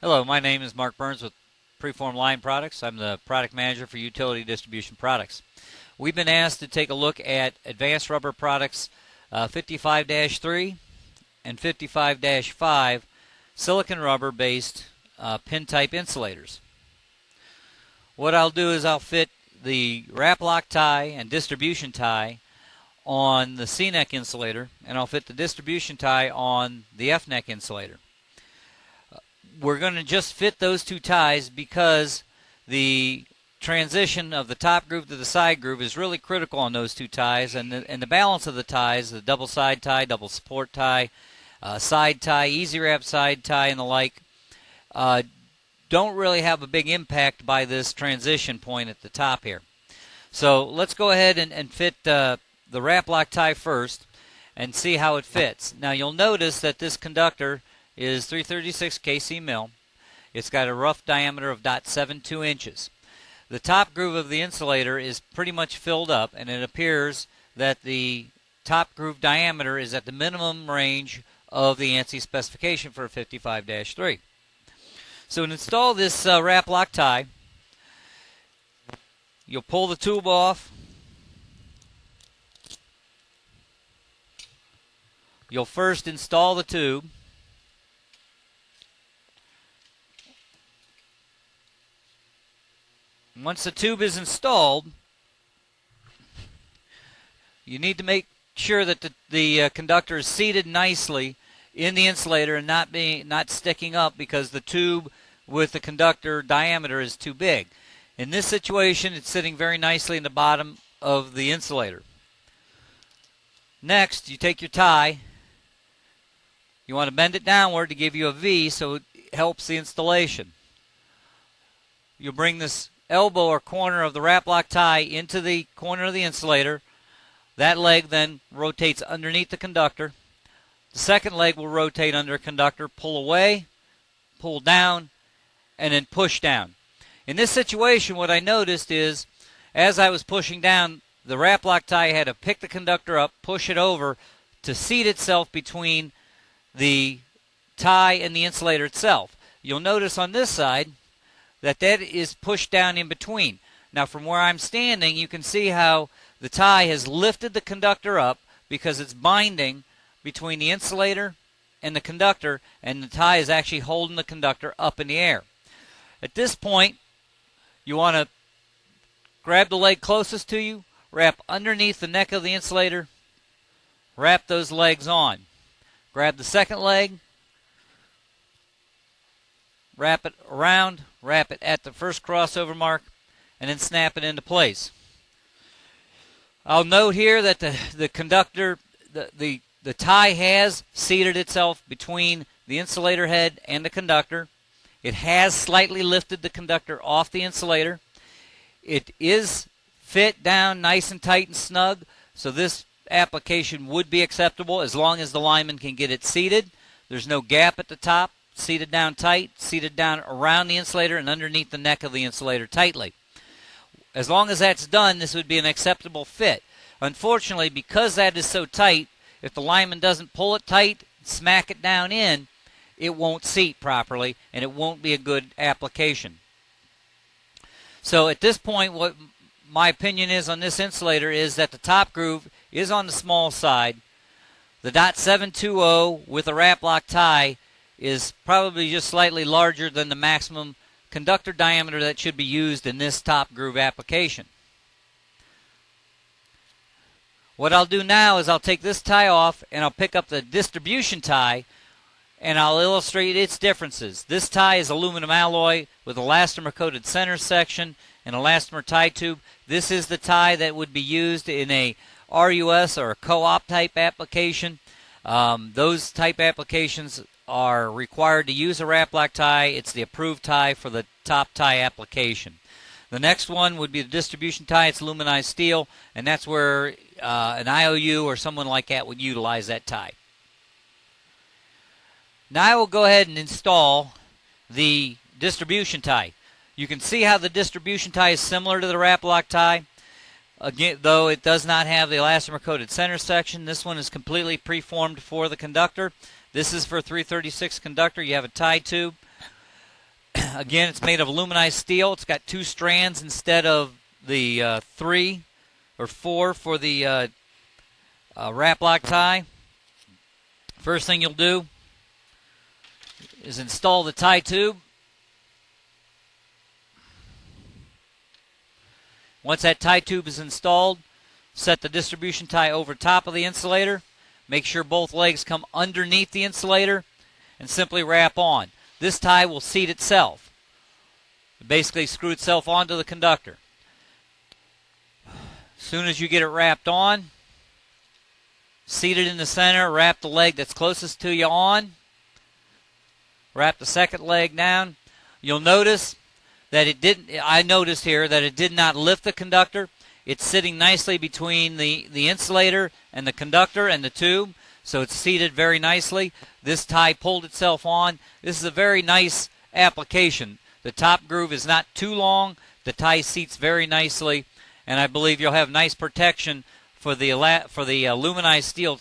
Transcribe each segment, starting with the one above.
Hello, my name is Mark Burns with Preform Line Products. I'm the product manager for Utility Distribution Products. We've been asked to take a look at advanced rubber products 55-3 and 55-5 silicon rubber based pin type insulators. What I'll do is I'll fit the wrap lock tie and distribution tie on the C-neck insulator, and I'll fit the distribution tie on the F-neck insulator. We're going to just fit those two ties because the transition of the top groove to the side groove is really critical on those two ties, and the balance of the ties, the double side tie, double support tie, side tie, easy wrap side tie, and the like, don't really have a big impact by this transition point at the top here. So let's go ahead and fit the wrap lock tie first and see how it fits. Now you'll notice that this conductor is 336 kc mil. It's got a rough diameter of .72 inches. The top groove of the insulator is pretty much filled up, and it appears that the top groove diameter is at the minimum range of the ANSI specification for a 55-3. So to install this wrap lock tie, you'll pull the tube off. You'll first install the tube. Once the tube is installed, you need to make sure that the conductor is seated nicely in the insulator and not sticking up because the tube with the conductor diameter is too big. In this situation, it's sitting very nicely in the bottom of the insulator. Next, you take your tie. You want to bend it downward to give you a V so it helps the installation. You'll bring this elbow or corner of the wrap lock tie into the corner of the insulator. That leg then rotates underneath the conductor. The second leg will rotate under a conductor, pull away, pull down, and then push down. In this situation, what I noticed is as I was pushing down, the wrap lock tie had to pick the conductor up, push it over to seat itself between the tie and the insulator itself. You'll notice on this side that is pushed down in between. Now from where I'm standing, you can see how the tie has lifted the conductor up because it's binding between the insulator and the conductor, and the tie is actually holding the conductor up in the air. At this point, you want to grab the leg closest to you, wrap underneath the neck of the insulator, wrap those legs on. Grab the second leg, wrap it around, wrap it at the first crossover mark, and then snap it into place. I'll note here that the conductor, the tie has seated itself between the insulator head and the conductor. It has slightly lifted the conductor off the insulator. It is fit down nice and tight and snug, so this application would be acceptable as long as the lineman can get it seated. There's no gap at the top. Seated down tight, seated down around the insulator and underneath the neck of the insulator tightly. As long as that's done, this would be an acceptable fit. Unfortunately, because that is so tight, if the lineman doesn't pull it tight, smack it down in, it won't seat properly and it won't be a good application. So at this point, what my opinion is on this insulator is that the top groove is on the small side. The .720 with a wrap lock tie is probably just slightly larger than the maximum conductor diameter that should be used in this top groove application. What I'll do now is I'll take this tie off and I'll pick up the distribution tie and I'll illustrate its differences. This tie is aluminum alloy with elastomer coated center section and elastomer tie tube. This is the tie that would be used in a RUS or a co-op type application. Those type applications are required to use a wrap lock tie. It's the approved tie for the top tie application. The next one would be the distribution tie. It's aluminized steel, and that's where an IOU or someone like that would utilize that tie. Now I will go ahead and install the distribution tie. You can see how the distribution tie is similar to the wrap lock tie. Again, though it does not have the elastomer coated center section, this one is completely preformed for the conductor. This is for 336 conductor. You have a tie tube. Again, it's made of aluminized steel. It's got 2 strands instead of the 3 or 4 for the wrap lock tie. First thing you'll do is install the tie tube. Once that tie tube is installed, set the distribution tie over top of the insulator. Make sure both legs come underneath the insulator and simply wrap on. This tie will seat itself. Basically screw itself onto the conductor. As soon as you get it wrapped on, seat it in the center, wrap the leg that's closest to you on, wrap the second leg down. You'll notice that I noticed here that it did not lift the conductor. It's sitting nicely between the insulator and the conductor and the tube, so it's seated very nicely. This tie pulled itself on. This is a very nice application. The top groove is not too long. The tie seats very nicely, and I believe you'll have nice protection for the aluminized steel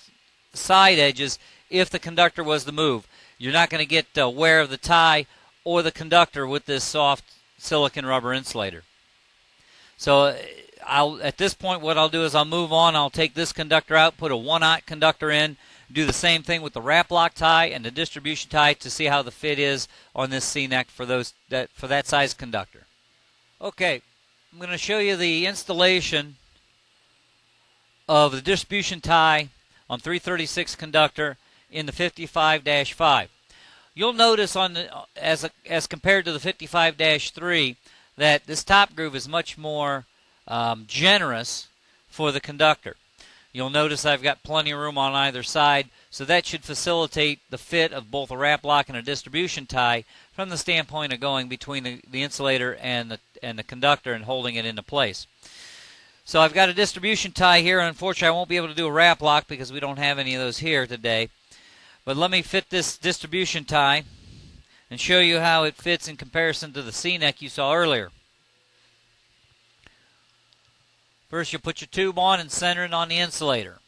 side edges if the conductor was to move. You're not going to get wear of the tie or the conductor with this soft silicon rubber insulator. So at this point, what I'll do is I'll move on. I'll take this conductor out, put a 1/0 conductor in, do the same thing with the wrap lock tie and the distribution tie to see how the fit is on this C-neck for that size conductor. Okay, I'm going to show you the installation of the distribution tie on 336 conductor in the 55-5. You'll notice as compared to the 55-3 that this top groove is much more generous for the conductor. You'll notice I've got plenty of room on either side, so that should facilitate the fit of both a wrap lock and a distribution tie from the standpoint of going between the insulator and the conductor and holding it into place. So I've got a distribution tie here. Unfortunately, I won't be able to do a wrap lock because we don't have any of those here today. But let me fit this distribution tie and show you how it fits in comparison to the C-neck you saw earlier. First, you'll put your tube on and center it on the insulator.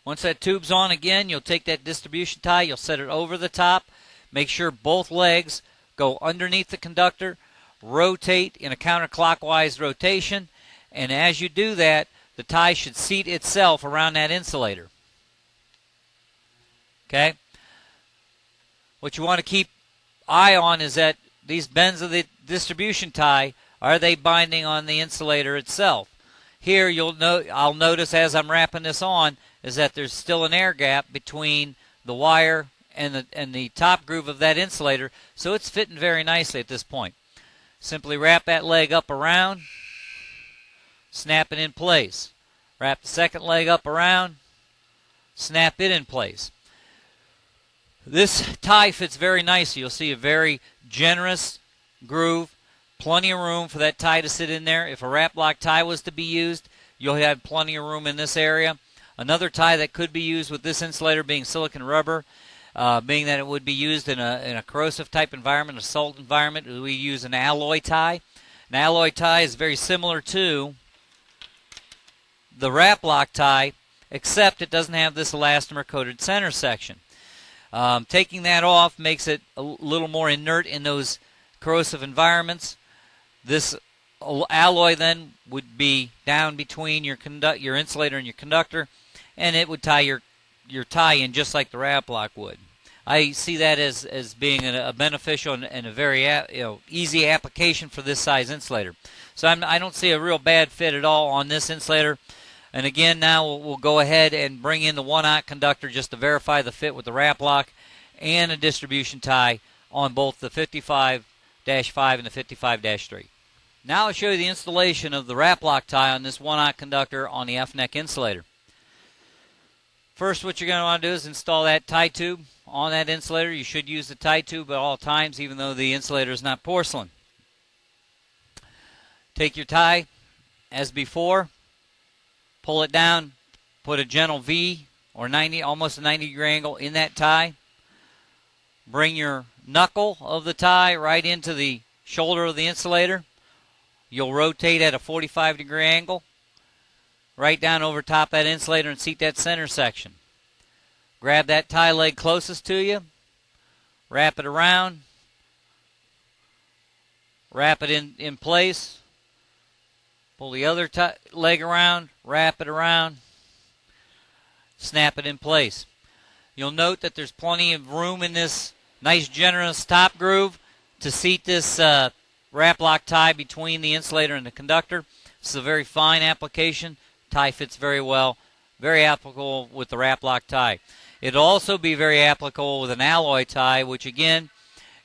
Once that tube's on again, you'll take that distribution tie, you'll set it over the top. Make sure both legs go underneath the conductor. Rotate in a counterclockwise rotation. And as you do that, the tie should seat itself around that insulator. Okay? What you want to keep eye on is that these bends of the distribution tie, are they binding on the insulator itself? Here I'll notice as I'm wrapping this on is that there's still an air gap between the wire and the top groove of that insulator, so it's fitting very nicely at this point. Simply wrap that leg up around, snap it in place. Wrap the second leg up around, snap it in place. This tie fits very nicely. You'll see a very generous groove, plenty of room for that tie to sit in there. If a wrap lock tie was to be used, you'll have plenty of room in this area. Another tie that could be used with this insulator being silicon rubber, being that it would be used in a corrosive type environment, a salt environment, we use an alloy tie. An alloy tie is very similar to the wrap lock tie, except it doesn't have this elastomer coated center section. Taking that off makes it a little more inert in those corrosive environments. This alloy then would be down between your insulator and your conductor, and it would tie your tie in just like the wrap lock would. I see that as being a beneficial and a very easy application for this size insulator. So I don't see a real bad fit at all on this insulator. And again, now we'll go ahead and bring in the 1/0 conductor just to verify the fit with the wrap lock and a distribution tie on both the 55-5 and the 55-3. Now I'll show you the installation of the wrap lock tie on this 1/0 conductor on the F-neck insulator. First, what you're going to want to do is install that tie tube on that insulator. You should use the tie tube at all times, even though the insulator is not porcelain. Take your tie, as before, pull it down, put a gentle V or almost a 90-degree angle in that tie. Bring your knuckle of the tie right into the shoulder of the insulator. You'll rotate at a 45-degree angle right down over top that insulator and seat that center section. Grab that tie leg closest to you, wrap it around, wrap it in place, pull the other leg around, wrap it around, snap it in place. You'll note that there's plenty of room in this nice generous top groove to seat this wrap lock tie between the insulator and the conductor. This is a very fine application. Tie fits very well. Very applicable with the wrap lock tie. It'll also be very applicable with an alloy tie, which again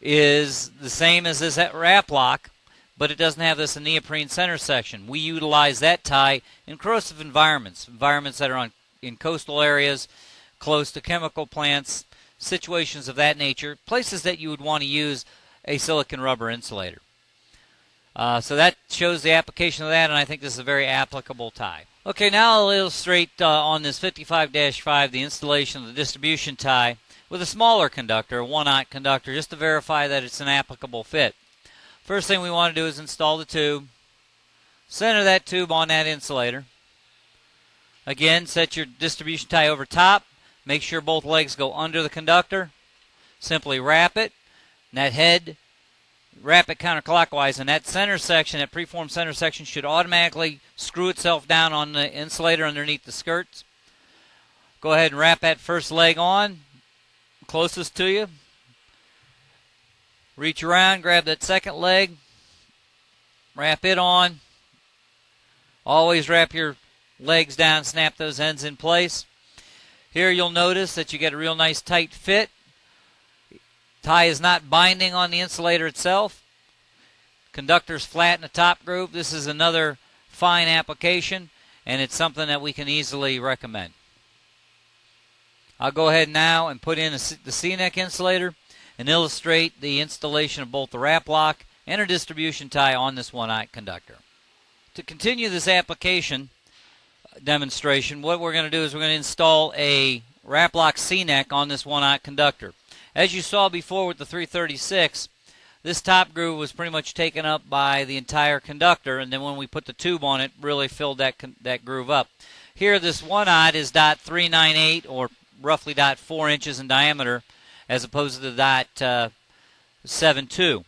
is the same as this wrap lock, but it doesn't have this neoprene center section. We utilize that tie in corrosive environments that are in coastal areas, close to chemical plants, situations of that nature, places that you would want to use a silicon rubber insulator. So that shows the application of that, and I think this is a very applicable tie. Okay, now I'll illustrate on this 55-5 the installation of the distribution tie with a smaller conductor, a 1/0 conductor, just to verify that it's an applicable fit. First thing we want to do is install the tube. Center that tube on that insulator. Again, set your distribution tie over top. Make sure both legs go under the conductor. Simply wrap it. And that head, wrap it counterclockwise. And that center section, that preformed center section, should automatically screw itself down on the insulator underneath the skirts. Go ahead and wrap that first leg on, closest to you. Reach around, grab that second leg, wrap it on. Always wrap your legs down, snap those ends in place. Here you'll notice that you get a real nice tight fit. Tie is not binding on the insulator itself. Conductor's flat in the top groove. This is another fine application, and it's something that we can easily recommend. I'll go ahead now and put in the C-neck insulator and illustrate the installation of both the wrap lock and a distribution tie on this 1/0 conductor. To continue this application demonstration, what we're going to do is we're going to install a wrap lock C-neck on this 1/0 conductor. As you saw before with the 336, this top groove was pretty much taken up by the entire conductor, and then when we put the tube on it, really filled that groove up. Here, this 1/0 is .398, or roughly .4 inches in diameter, as opposed to the .72.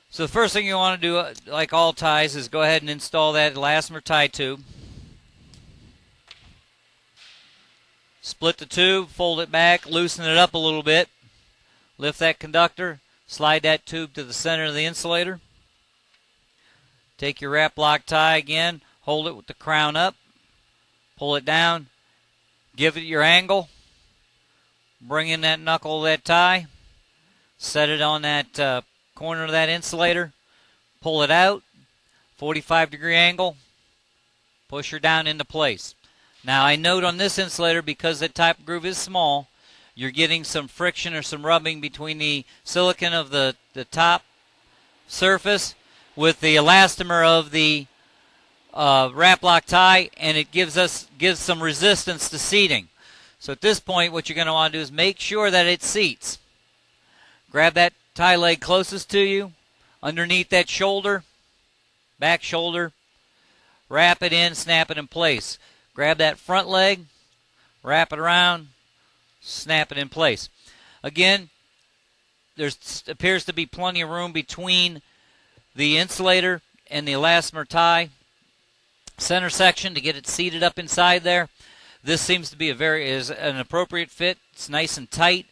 So the first thing you want to do, like all ties, is go ahead and install that elastomer tie tube. Split the tube, fold it back, loosen it up a little bit. Lift that conductor, slide that tube to the center of the insulator. Take your wrap lock tie again, hold it with the crown up, pull it down, give it your angle, bring in that knuckle of that tie, set it on that corner of that insulator, pull it out, 45-degree angle, push her down into place. Now I note on this insulator, because the top groove is small, you're getting some friction or some rubbing between the silicon of the top surface with the elastomer of the wrap lock tie, and it gives some resistance to seating. So at this point, what you're going to want to do is make sure that it seats. Grab that tie leg closest to you, underneath that shoulder, back shoulder, wrap it in, snap it in place. Grab that front leg, wrap it around, snap it in place. Again, there appears to be plenty of room between the insulator and the elastomer tie center section to get it seated up inside there. This seems to be an appropriate fit. It's nice and tight.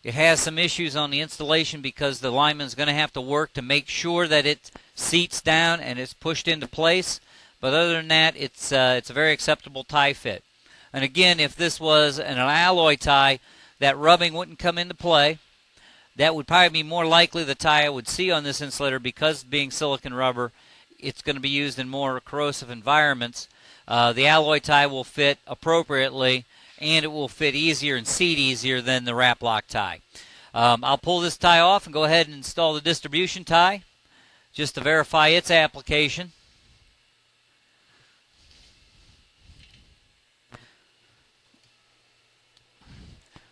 It has some issues on the installation because the lineman's going to have to work to make sure that it seats down and it's pushed into place. But other than that, it's a very acceptable tie fit. And again, if this was an alloy tie, that rubbing wouldn't come into play. That would probably be more likely the tie I would see on this insulator, because being silicon rubber, it's going to be used in more corrosive environments. The alloy tie will fit appropriately, and it will fit easier and seat easier than the wrap lock tie. I'll pull this tie off and go ahead and install the distribution tie just to verify its application.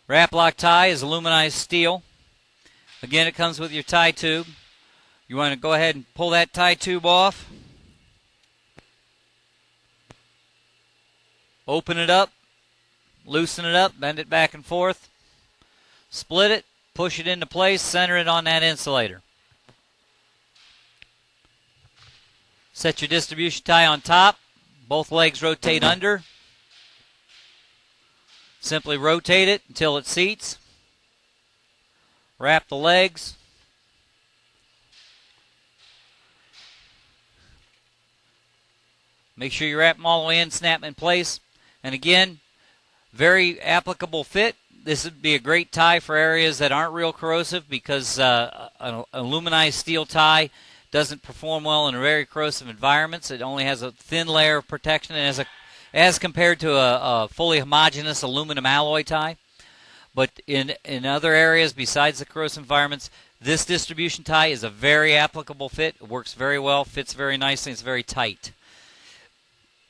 Wrap lock tie is aluminized steel. Again, it comes with your tie tube. You want to go ahead and pull that tie tube off. Open it up. loosen it up, bend it back and forth, split it, push it into place, center it on that insulator. Set your distribution tie on top. Both legs rotate under. Simply rotate it until it seats. Wrap the legs. Make sure you wrap them all the way in, snap them in place. And again, very applicable fit. This would be a great tie for areas that aren't real corrosive because an aluminized steel tie doesn't perform well in very corrosive environments. It only has a thin layer of protection as compared to a fully homogeneous aluminum alloy tie. But in other areas besides the corrosive environments, this distribution tie is a very applicable fit. It works very well, fits very nicely, it's very tight.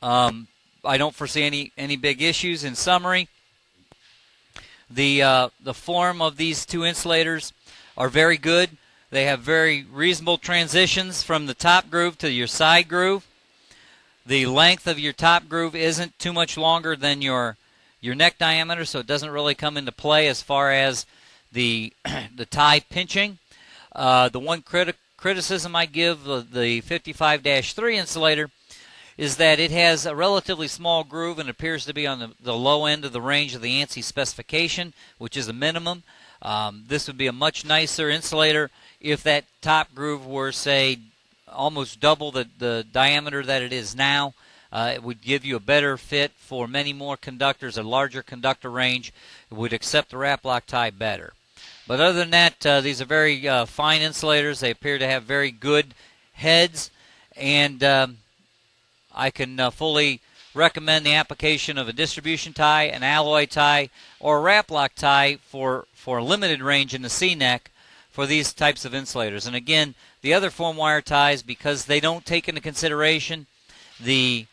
I don't foresee any big issues. In summary, the form of these two insulators are very good. They have very reasonable transitions from the top groove to your side groove. The length of your top groove isn't too much longer than your neck diameter, so it doesn't really come into play as far as the tie pinching. The one criticism I give the 55-3 insulator is that it has a relatively small groove and appears to be on the low end of the range of the ANSI specification, which is a minimum. This would be a much nicer insulator if that top groove were, say, almost double the diameter that it is now. It would give you a better fit for many more conductors, a larger conductor range. It would accept the wrap lock tie better. But other than that, these are very fine insulators. They appear to have very good heads, and I can fully recommend the application of a distribution tie, an alloy tie, or a wrap lock tie for a limited range in the C-neck for these types of insulators. And again, the other form wire ties, because they don't take into consideration the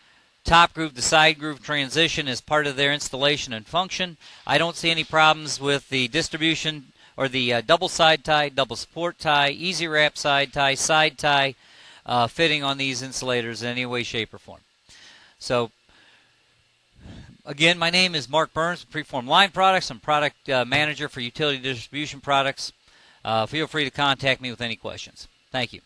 top groove to side groove transition as part of their installation and function, I don't see any problems with the distribution or the double side tie, double support tie, easy wrap side tie fitting on these insulators in any way, shape, or form. So, again, my name is Mark Burns with Preform Line Products. I'm product manager for utility distribution products. Feel free to contact me with any questions. Thank you.